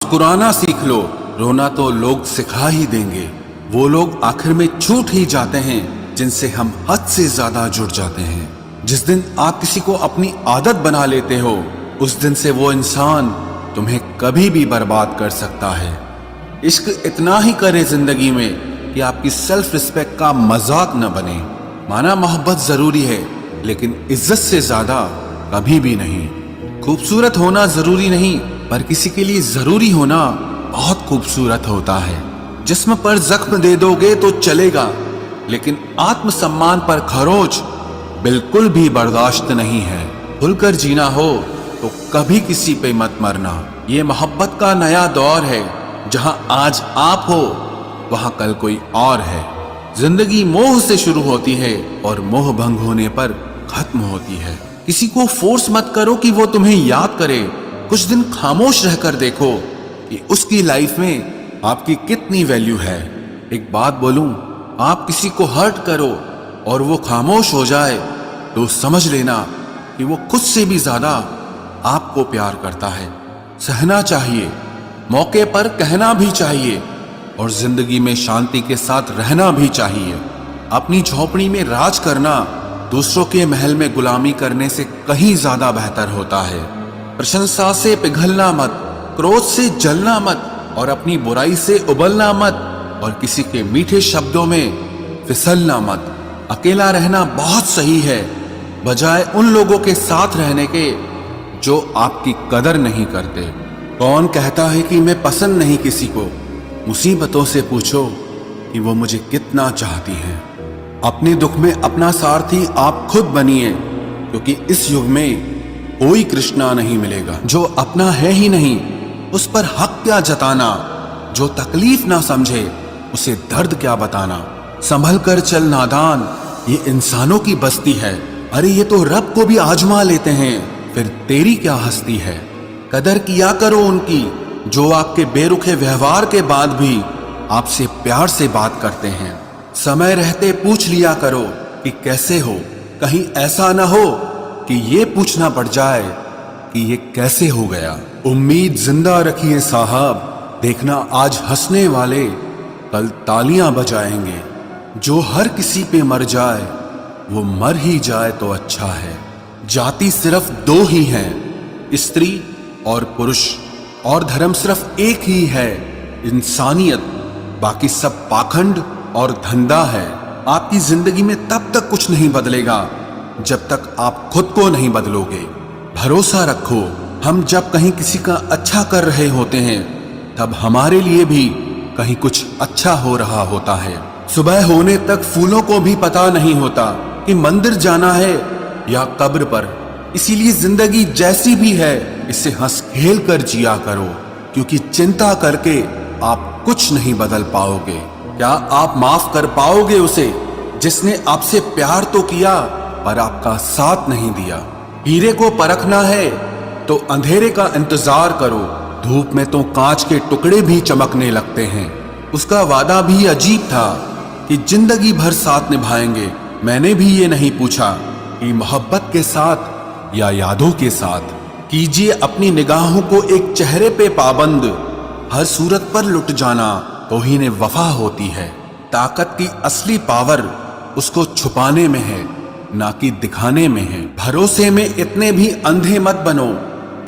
मुस्कुराना सीख लो, रोना तो लोग सिखा ही देंगे। वो लोग आखिर में छूट ही जाते हैं जिनसे हम हद से ज्यादा जुड़ जाते हैं। जिस दिन आप किसी को अपनी आदत बना लेते हो, उस दिन से वो इंसान तुम्हें कभी भी बर्बाद कर सकता है। इश्क इतना ही करे जिंदगी में कि आपकी सेल्फ रिस्पेक्ट का मजाक न बने। माना मोहब्बत जरूरी है, लेकिन इज्जत से ज्यादा कभी भी नहीं। खूबसूरत होना जरूरी नहीं, पर किसी के लिए जरूरी होना बहुत खूबसूरत होता है। जिस्म पर जख्म दे दोगे तो चलेगा, लेकिन आत्मसम्मान पर खरोच बिल्कुल भी बर्दाश्त नहीं है। खुलकर जीना हो तो कभी किसी पे मत मरना। ये मोहब्बत का नया दौर है, जहां आज आप हो वहां कल कोई और है। जिंदगी मोह से शुरू होती है और मोह भंग होने पर खत्म होती है। किसी को फोर्स मत करो कि वो तुम्हें याद करे। कुछ दिन खामोश रहकर देखो कि उसकी लाइफ में आपकी कितनी वैल्यू है। एक बात बोलूं, आप किसी को हर्ट करो और वो खामोश हो जाए तो समझ लेना कि वो खुद से भी ज्यादा आपको प्यार करता है। सहना चाहिए, मौके पर कहना भी चाहिए, और जिंदगी में शांति के साथ रहना भी चाहिए। अपनी झोपड़ी में राज करना दूसरों के महल में गुलामी करने से कहीं ज्यादा बेहतर होता है। प्रशंसा से पिघलना मत, क्रोध से जलना मत, और अपनी बुराई से उबलना मत, और किसी के मीठे शब्दों में फिसलना मत। अकेला रहना बहुत सही है, बजाय उन लोगों के साथ रहने के जो आपकी कदर नहीं करते। कौन कहता है कि मैं पसंद नहीं किसी को? मुसीबतों से पूछो कि वो मुझे कितना चाहती हैं। अपने दुख में अपना सारथी आप खुद बनिए, क्योंकि इस युग में कोई कृष्णा नहीं मिलेगा। जो अपना है ही नहीं, उस पर हक क्या जताना? जो तकलीफ ना समझे, उसे दर्द क्या बताना? संभल कर चल नादान, ये इंसानों की बस्ती है। अरे ये तो रब को भी आजमा लेते हैं, फिर तेरी क्या हस्ती है? कदर किया करो उनकी जो आपके बेरुखे व्यवहार के बाद भी आपसे प्यार से बात करते हैं। समय रहते पूछ लिया करो कि कैसे हो, कहीं ऐसा ना हो कि ये पूछना पड़ जाए कि ये कैसे हो गया। उम्मीद जिंदा रखिए साहब, देखना आज हंसने वाले कल तालियां बजाएंगे। जो हर किसी पे मर जाए वो मर ही जाए तो अच्छा है। जाति सिर्फ दो ही हैं, स्त्री और पुरुष, और धर्म सिर्फ एक ही है, इंसानियत। बाकी सब पाखंड और धंधा है। आपकी जिंदगी में तब तक कुछ नहीं बदलेगा जब तक आप खुद को नहीं बदलोगे। भरोसा रखो, हम जब कहीं किसी का अच्छा कर रहे होते हैं, तब हमारे लिए भी कहीं कुछ अच्छा हो रहा होता है। सुबह होने तक फूलों को भी पता नहीं होता कि मंदिर जाना है या कब्र पर। इसीलिए जिंदगी जैसी भी है, इसे हंस खेल कर जिया करो, क्योंकि चिंता करके आप कुछ नहीं बदल पाओगे। क्या आप माफ कर पाओगे उसे जिसने आपसे प्यार तो किया पर आपका साथ नहीं दिया? हीरे को परखना है तो अंधेरे का इंतजार करो। धूप में तो कांच के टुकड़े भी चमकने लगते हैं। उसका वादा भी अजीब था कि जिंदगी भर साथ निभाएंगे। मैंने भी ये नहीं पूछा कि मोहब्बत के साथ या यादों के साथ। कीजिए अपनी निगाहों को एक चेहरे पे पाबंद, हर सूरत पर लुट जाना तौहीन वफा होती है। ताकत की असली पावर उसको छुपाने में है, ना कि दिखाने में है। भरोसे में इतने भी अंधे मत बनो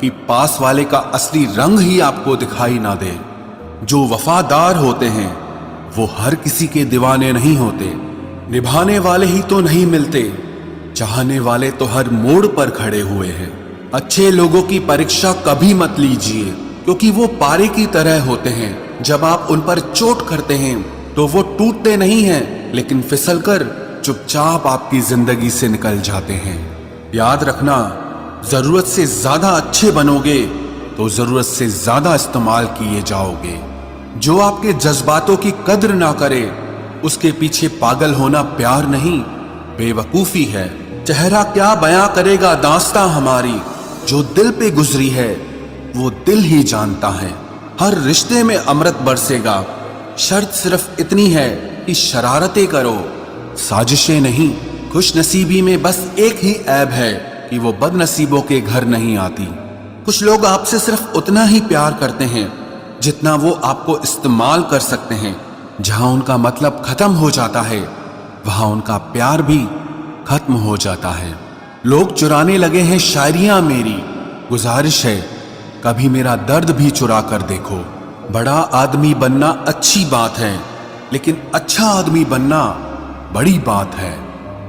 कि पास वाले का असली रंग ही आपको दिखाई ना दे। जो वफादार होते हैं वो हर किसी के दीवाने नहीं होते। निभाने वाले ही तो नहीं मिलते, चाहने वाले तो हर मोड़ पर खड़े हुए हैं। अच्छे लोगों की परीक्षा कभी मत लीजिए, क्योंकि वो पारे की तरह होते हैं। जब आप उन पर चोट करते हैं तो वो टूटते नहीं हैं, लेकिन फिसलकर चुपचाप आपकी जिंदगी से निकल जाते हैं। याद रखना, जरूरत से ज्यादा अच्छे बनोगे तो जरूरत से ज्यादा इस्तेमाल किए जाओगे। जो आपके जज्बातों की कद्र ना करे, उसके पीछे पागल होना प्यार नहीं, बेवकूफी है। चेहरा क्या बयां करेगा दास्तां हमारी, जो दिल पे गुजरी है वो दिल ही जानता है। हर रिश्ते में अमृत बरसेगा, शर्त सिर्फ इतनी है कि शरारतें करो, साजिशें नहीं। खुश नसीबी में बस एक ही ऐब है कि वो बदनसीबों के घर नहीं आती। कुछ लोग आपसे सिर्फ उतना ही प्यार करते हैं जितना वो आपको इस्तेमाल कर सकते हैं। जहां उनका मतलब खत्म हो जाता है, वहां उनका प्यार भी खत्म हो जाता है। लोग चुराने लगे हैं शायरियां मेरी, गुजारिश है कभी मेरा दर्द भी चुरा कर देखो। बड़ा आदमी बनना अच्छी बात है, लेकिन अच्छा आदमी बनना बड़ी बात है।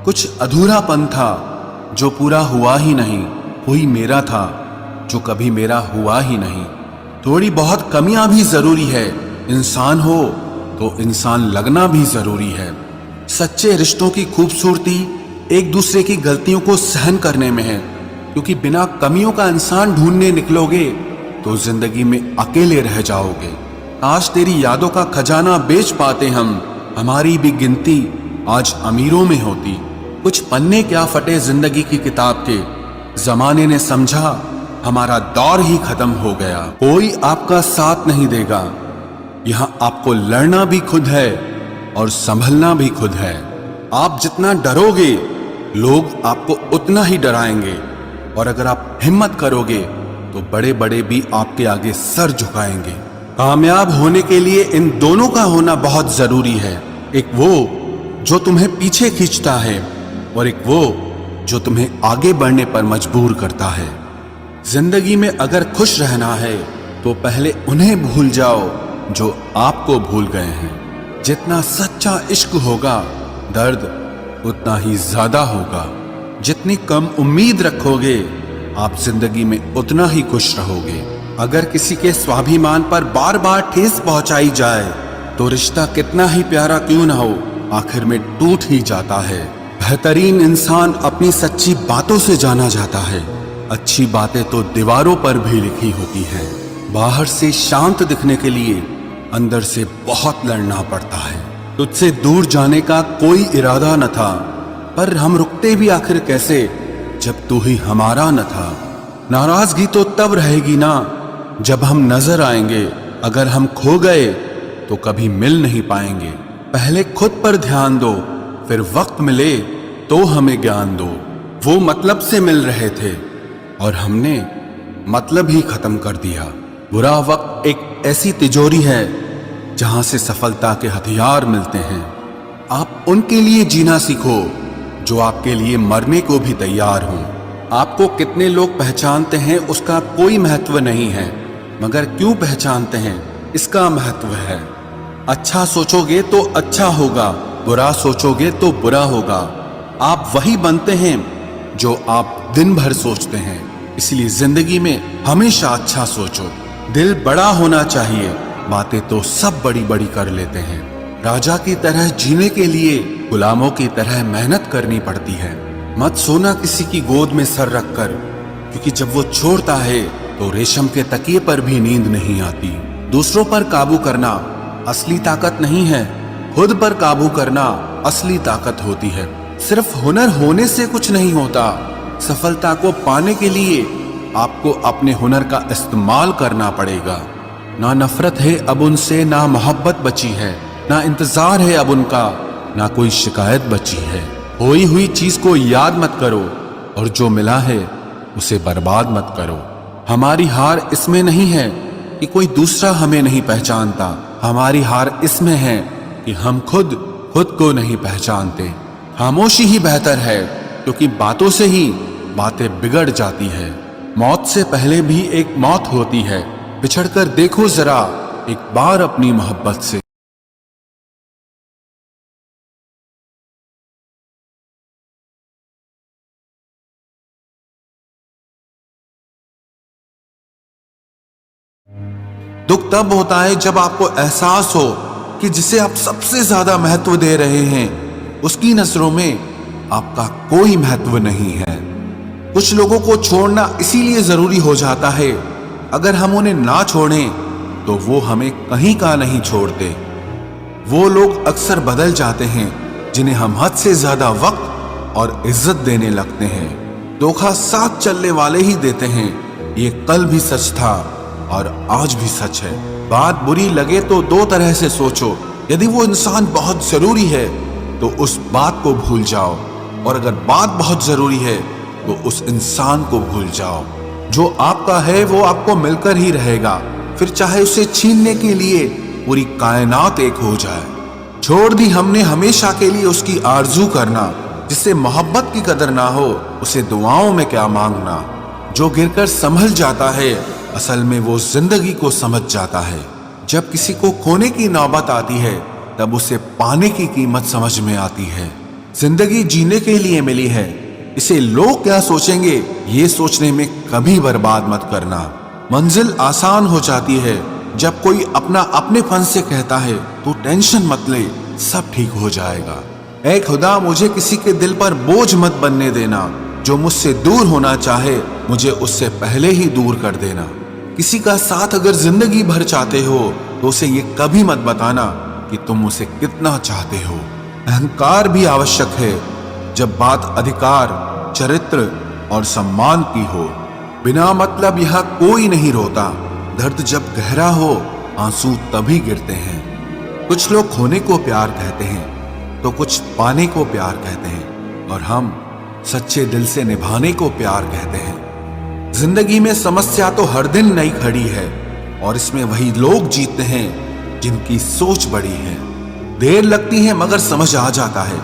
कुछ अधूरापन था जो पूरा हुआ ही नहीं, कोई मेरा था जो कभी मेरा हुआ ही नहीं। थोड़ी बहुत कमियां भी जरूरी है, इंसान हो तो इंसान लगना भी जरूरी है। सच्चे रिश्तों की खूबसूरती एक दूसरे की गलतियों को सहन करने में है, क्योंकि बिना कमियों का इंसान ढूंढने निकलोगे तो जिंदगी में अकेले रह जाओगे। आज तेरी यादों का खजाना बेच पाते हम, हमारी भी गिनती आज अमीरों में होती। कुछ पन्ने क्या फटे जिंदगी की किताब के, जमाने ने समझा हमारा दौर ही खत्म हो गया। कोई आपका साथ नहीं देगा, यहां आपको लड़ना भी खुद है और संभलना भी खुद है। आप जितना डरोगे लोग आपको उतना ही डराएंगे, और अगर आप हिम्मत करोगे तो बड़े बड़े भी आपके आगे सर झुकाएंगे। कामयाब होने के लिए इन दोनों का होना बहुत जरूरी है, एक वो जो तुम्हें पीछे खींचता है और एक वो जो तुम्हें आगे बढ़ने पर मजबूर करता है। जिंदगी में अगर खुश रहना है तो पहले उन्हें भूल जाओ जो आपको भूल गए हैं। जितना सच्चा इश्क होगा दर्द उतना ही ज्यादा होगा। जितनी कम उम्मीद रखोगे आप जिंदगी में उतना ही खुश रहोगे। अगर किसी के स्वाभिमान पर बार बार ठेस पहुंचाई जाए तो रिश्ता कितना ही प्यारा क्यों ना हो, आखिर में टूट ही जाता है। बेहतरीन इंसान अपनी सच्ची बातों से जाना जाता है। अच्छी बातें तो दीवारों पर भी लिखी होती हैं। बाहर से शांत दिखने के लिए अंदर से बहुत लड़ना पड़ता है। तुझसे दूर जाने का कोई इरादा न था, पर हम रुकते भी आखिर कैसे जब तू ही हमारा न था। नाराजगी तो तब रहेगी ना जब हम नजर आएंगे, अगर हम खो गए तो कभी मिल नहीं पाएंगे। पहले खुद पर ध्यान दो, फिर वक्त मिले तो हमें ज्ञान दो। वो मतलब से मिल रहे थे और हमने मतलब ही खत्म कर दिया। बुरा वक्त एक ऐसी तिजोरी है जहां से सफलता के हथियार मिलते हैं। आप उनके लिए जीना सीखो जो आपके लिए मरने को भी तैयार हों। आपको कितने लोग पहचानते हैं उसका कोई महत्व नहीं है, मगर क्यों पहचानते हैं इसका महत्व है। अच्छा सोचोगे तो अच्छा होगा, बुरा सोचोगे तो बुरा होगा। आप वही बनते हैं जो आप दिन भर सोचते हैं। इसलिए जिंदगी में हमेशा अच्छा सोचो। दिल बड़ा होना चाहिए, बातें तो सब बड़ी बड़ी कर लेते हैं। राजा की तरह जीने के लिए गुलामों की तरह मेहनत करनी पड़ती है। मत सोना किसी की गोद में सर रखकर, क्योंकि जब वो छोड़ता है तो रेशम के तकिए पर भी नींद नहीं आती। दूसरों पर काबू करना असली ताकत नहीं है, खुद पर काबू करना असली ताकत होती है। सिर्फ हुनर होने से कुछ नहीं होता, सफलता को पाने के लिए आपको अपने हुनर का इस्तेमाल करना पड़ेगा। ना नफरत है अब उनसे, ना मोहब्बत बची है, ना इंतजार है अब उनका, ना कोई शिकायत बची है। खोई हुई चीज को याद मत करो और जो मिला है उसे बर्बाद मत करो। हमारी हार इसमें नहीं है कि कोई दूसरा हमें नहीं पहचानता, हमारी हार इसमें है कि हम खुद को नहीं पहचानते। खामोशी ही बेहतर है, क्योंकि बातों से ही बातें बिगड़ जाती है। मौत से पहले भी एक मौत होती है, बिछड़कर देखो जरा एक बार अपनी मोहब्बत से। दुख तब होता है जब आपको एहसास हो कि जिसे आप सबसे ज्यादा महत्व दे रहे हैं उसकी नजरों में आपका कोई महत्व नहीं है। कुछ लोगों को छोड़ना इसीलिए जरूरी हो जाता है, अगर हम उन्हें ना छोड़ें तो वो हमें कहीं का नहीं छोड़ते। वो लोग अक्सर बदल जाते हैं जिन्हें हम हद से ज्यादा वक्त और इज्जत देने लगते हैं। धोखा साथ चलने वाले ही देते हैं, ये कल भी सच था और आज भी सच है। बात बुरी लगे तो दो तरह से सोचो, यदि वो इंसान बहुत जरूरी है तो उस बात को भूल जाओ, और अगर बात बहुत जरूरी है तो उस इंसान को भूल जाओ। जो आपका है वो आपको मिलकर ही रहेगा, फिर चाहे उसे छीनने के लिए पूरी कायनात एक हो जाए। छोड़ दी हमने हमेशा के लिए उसकी आरजू करना। जिससे मोहब्बत की कदर ना हो उसे दुआओं में क्या मांगना। जो गिरकर संभल जाता है असल में वो जिंदगी को समझ जाता है। जब किसी को खोने की नौबत आती है तब उसे पाने की कीमत समझ में आती है। जिंदगी जीने के लिए मिली है, इसे लोग क्या सोचेंगे ये सोचने में कभी बर्बाद मत करना। मंजिल आसान हो जाती है जब कोई अपना अपने फन से कहता है तू टेंशन मत ले, सब ठीक हो जाएगा। ऐ खुदा मुझे किसी के दिल पर बोझ मत बनने देना। जो मुझसे दूर होना चाहे मुझे उससे पहले ही दूर कर देना। किसी का साथ अगर जिंदगी भर चाहते हो तो उसे ये कभी मत बताना कि तुम उसे कितना चाहते हो। अहंकार भी आवश्यक है जब बात अधिकार, चरित्र और सम्मान की हो। बिना मतलब यहाँ कोई नहीं रोता। दर्द जब गहरा हो आंसू तभी गिरते हैं। कुछ लोग खोने को प्यार कहते हैं तो कुछ पाने को प्यार कहते हैं, और हम सच्चे दिल से निभाने को प्यार कहते हैं। जिंदगी में समस्या तो हर दिन नई खड़ी है, और इसमें वही लोग जीतते हैं जिनकी सोच बड़ी है। देर लगती है मगर समझ आ जाता है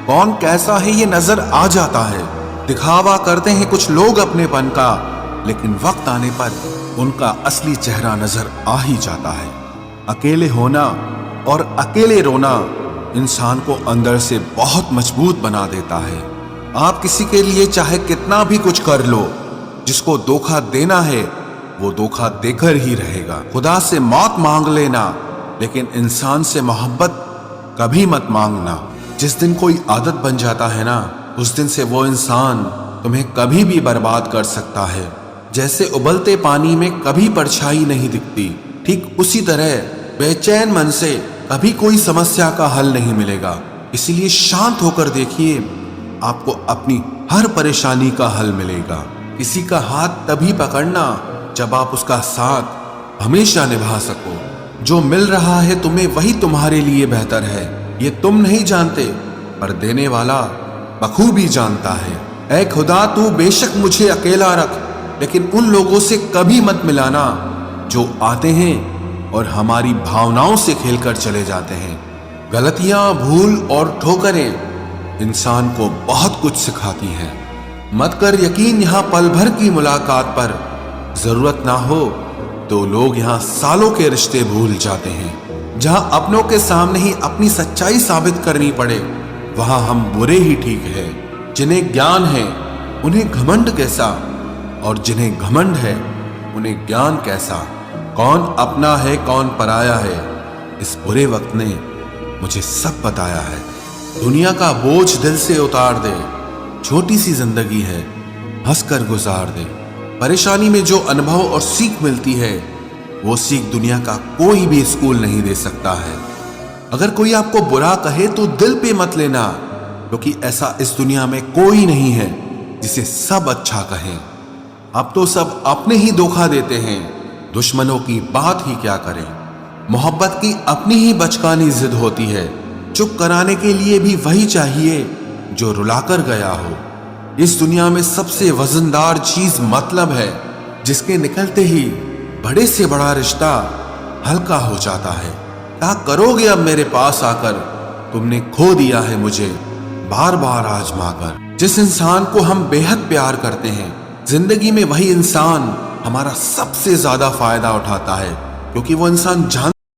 कौन कैसा है, ये नजर आ जाता है। दिखावा करते हैं कुछ लोग अपनेपन का, लेकिन वक्त आने पर उनका असली चेहरा नजर आ ही जाता है। अकेले होना और अकेले रोना इंसान को अंदर से बहुत मजबूत बना देता है। आप किसी के लिए चाहे कितना भी कुछ कर लो, जिसको धोखा देना है वो धोखा देकर ही रहेगा। खुदा से मौत मांग लेना, लेकिन इंसान से मोहब्बत कभी मत मांगना। जिस दिन कोई आदत बन जाता है ना, उस दिन से वो इंसान तुम्हें कभी भी बर्बाद कर सकता है। जैसे उबलते पानी में कभी परछाई नहीं दिखती, ठीक उसी तरह बेचैन मन से कभी कोई समस्या का हल नहीं मिलेगा। इसीलिए शांत होकर देखिए, आपको अपनी हर परेशानी का हल मिलेगा। किसी का हाथ तभी पकड़ना जब आप उसका साथ हमेशा निभा सको। जो मिल रहा है तुम्हें वही तुम्हारे लिए बेहतर है, ये तुम नहीं जानते पर देने वाला बखूबी जानता है। ऐ खुदा तू बेशक मुझे अकेला रख, लेकिन उन लोगों से कभी मत मिलाना जो आते हैं और हमारी भावनाओं से खेलकर चले जाते हैं। गलतियां, भूल और ठोकरें इंसान को बहुत कुछ सिखाती हैं। मत कर यकीन यहाँ पल भर की मुलाकात पर, जरूरत ना हो तो लोग यहाँ सालों के रिश्ते भूल जाते हैं। जहां अपनों के सामने ही अपनी सच्चाई साबित करनी पड़े वहां हम बुरे ही ठीक है। जिन्हें ज्ञान है उन्हें घमंड कैसा, और जिन्हें घमंड है उन्हें ज्ञान कैसा। कौन अपना है कौन पराया है, इस बुरे वक्त ने मुझे सब बताया है। दुनिया का बोझ दिल से उतार दे, छोटी सी जिंदगी है हंसकर गुजार दे। परेशानी में जो अनुभव और सीख मिलती है वो सीख दुनिया का कोई भी स्कूल नहीं दे सकता है। अगर कोई आपको बुरा कहे तो दिल पे मत लेना, क्योंकि ऐसा इस दुनिया में कोई नहीं है जिसे सब अच्छा कहें। अब तो सब अपने ही धोखा देते हैं, दुश्मनों की बात ही क्या करें। मोहब्बत की अपनी ही बचकानी जिद होती है, चुप कराने के लिए भी वही चाहिए जो रुलाकर गया हो। इस दुनिया में सबसे वजनदार चीज मतलब है, जिसके निकलते ही बड़े से बड़ा रिश्ता हल्का हो जाता है। क्या करोगे अब मेरे पास आकर, तुमने खो दिया है मुझे बार बार आजमाकर। जिस इंसान को हम बेहद प्यार करते हैं, जिंदगी में वही इंसान हमारा सबसे ज्यादा फायदा उठाता है, क्योंकि वो इंसान जान